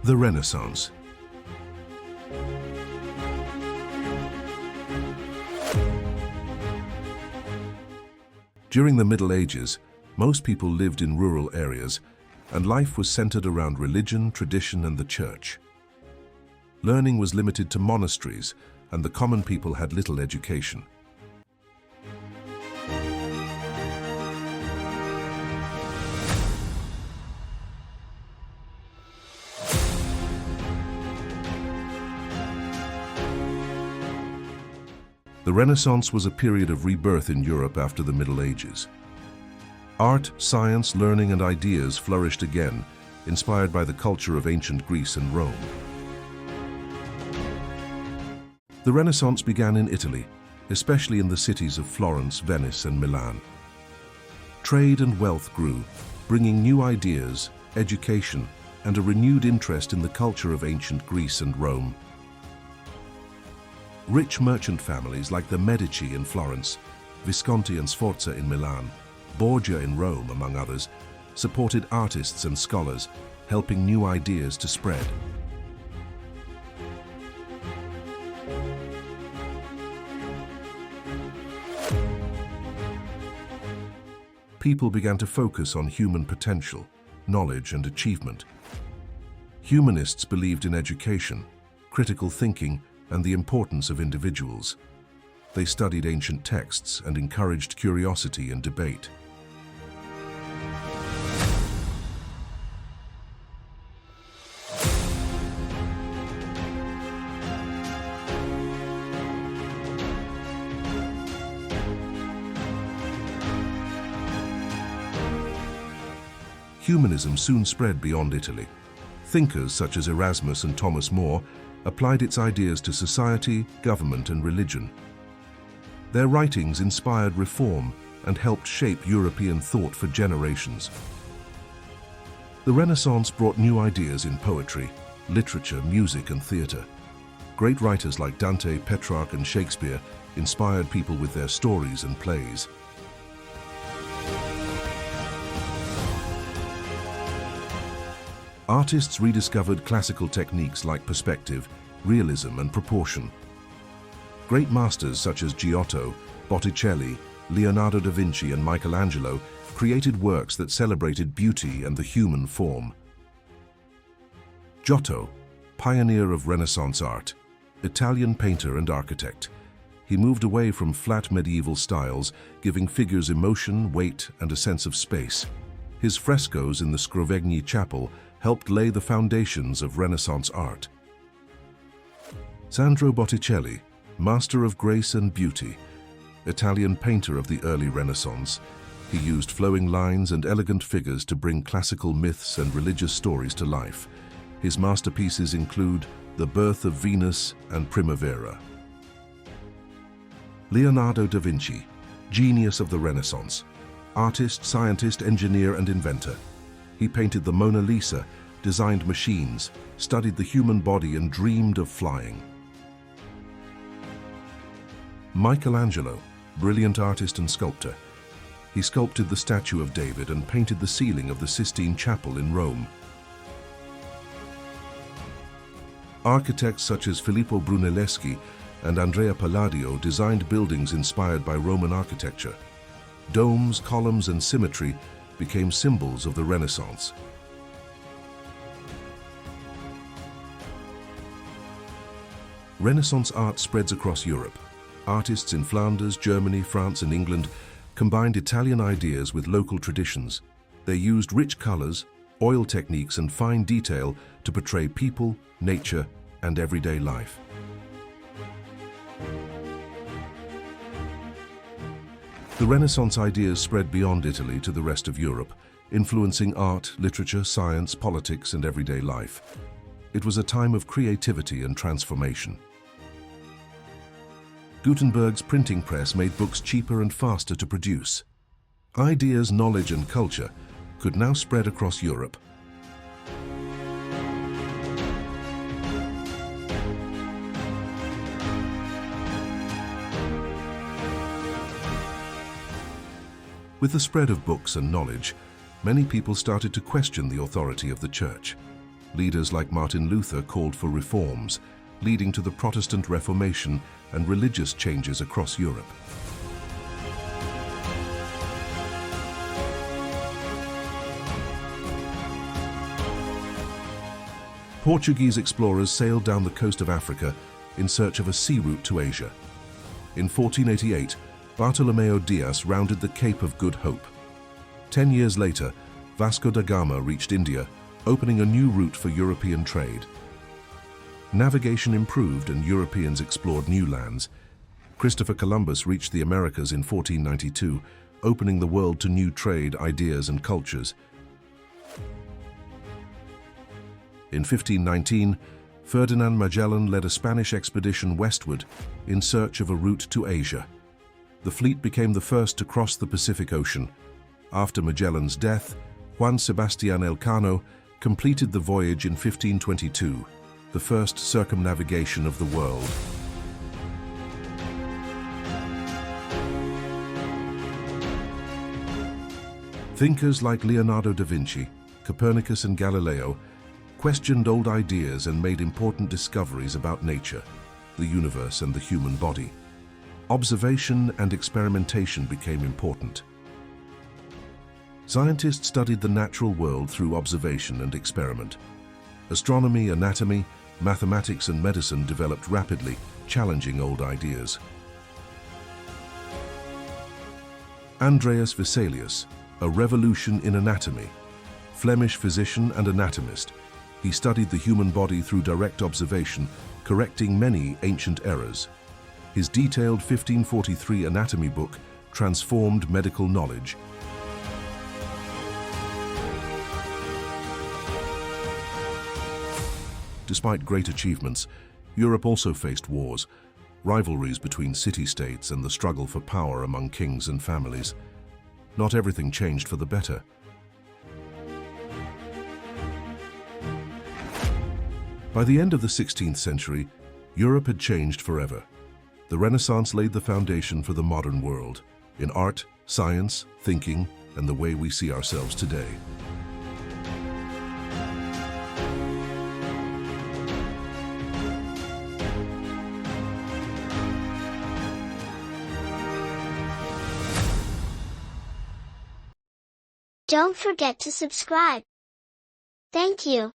The Renaissance. During the Middle Ages, most people lived in rural areas, and life was centered around religion, tradition, and the church. Learning was limited to monasteries, and the common people had little education. The Renaissance was a period of rebirth in Europe after the Middle Ages. Art, science, learning, and ideas flourished again, inspired by the culture of ancient Greece and Rome. The Renaissance began in Italy, especially in the cities of Florence, Venice, and Milan. Trade and wealth grew, bringing new ideas, education, and a renewed interest in the culture of ancient Greece and Rome. Rich merchant families like the Medici in Florence, Visconti and Sforza in Milan, Borgia in Rome, among others, supported artists and scholars, helping new ideas to spread. People began to focus on human potential, knowledge, and achievement. Humanists believed in education, critical thinking, and the importance of individuals. They studied ancient texts and encouraged curiosity and debate. Humanism soon spread beyond Italy. Thinkers such as Erasmus and Thomas More applied its ideas to society, government, and religion. Their writings inspired reform and helped shape European thought for generations. The Renaissance brought new ideas in poetry, literature, music, and theatre. Great writers like Dante, Petrarch, and Shakespeare inspired people with their stories and plays. Artists rediscovered classical techniques like perspective, realism, and proportion. Great masters such as Giotto, Botticelli, Leonardo da Vinci, and Michelangelo created works that celebrated beauty and the human form. Giotto, pioneer of Renaissance art, Italian painter and architect. He moved away from flat medieval styles, giving figures emotion, weight, and a sense of space. His frescoes in the Scrovegni Chapel helped lay the foundations of Renaissance art. Sandro Botticelli, master of grace and beauty, Italian painter of the early Renaissance, he used flowing lines and elegant figures to bring classical myths and religious stories to life. His masterpieces include The Birth of Venus and Primavera. Leonardo da Vinci, genius of the Renaissance, artist, scientist, engineer, and inventor. He painted the Mona Lisa, designed machines, studied the human body, and dreamed of flying. Michelangelo, brilliant artist and sculptor. He sculpted the statue of David and painted the ceiling of the Sistine Chapel in Rome. Architects such as Filippo Brunelleschi and Andrea Palladio designed buildings inspired by Roman architecture. Domes, columns, and symmetry became symbols of the Renaissance. Renaissance art spreads across Europe. Artists in Flanders, Germany, France, and England combined Italian ideas with local traditions. They used rich colors, oil techniques, and fine detail to portray people, nature, and everyday life. The Renaissance ideas spread beyond Italy to the rest of Europe, influencing art, literature, science, politics, and everyday life. It was a time of creativity and transformation. Gutenberg's printing press made books cheaper and faster to produce. Ideas, knowledge, and culture could now spread across Europe. With the spread of books and knowledge, many people started to question the authority of the Church. Leaders like Martin Luther called for reforms, leading to the Protestant Reformation and religious changes across Europe. Portuguese explorers sailed down the coast of Africa in search of a sea route to Asia. In 1488, Bartolomeu Dias rounded the Cape of Good Hope. 10 years later, Vasco da Gama reached India, opening a new route for European trade. Navigation improved and Europeans explored new lands. Christopher Columbus reached the Americas in 1492, opening the world to new trade, ideas, and cultures. In 1519, Ferdinand Magellan led a Spanish expedition westward in search of a route to Asia. The fleet became the first to cross the Pacific Ocean. After Magellan's death, Juan Sebastián Elcano completed the voyage in 1522, the first circumnavigation of the world. Thinkers like Leonardo da Vinci, Copernicus, and Galileo questioned old ideas and made important discoveries about nature, the universe, and the human body. Observation and experimentation became important. Scientists studied the natural world through observation and experiment. Astronomy, anatomy, mathematics, and medicine developed rapidly, challenging old ideas. Andreas Vesalius, a revolution in anatomy. Flemish physician and anatomist, he studied the human body through direct observation, correcting many ancient errors. His detailed 1543 anatomy book transformed medical knowledge. Despite great achievements, Europe also faced wars, rivalries between city-states, and the struggle for power among kings and families. Not everything changed for the better. By the end of the 16th century, Europe had changed forever. The Renaissance laid the foundation for the modern world, in art, science, thinking, and the way we see ourselves today. Don't forget to subscribe. Thank you.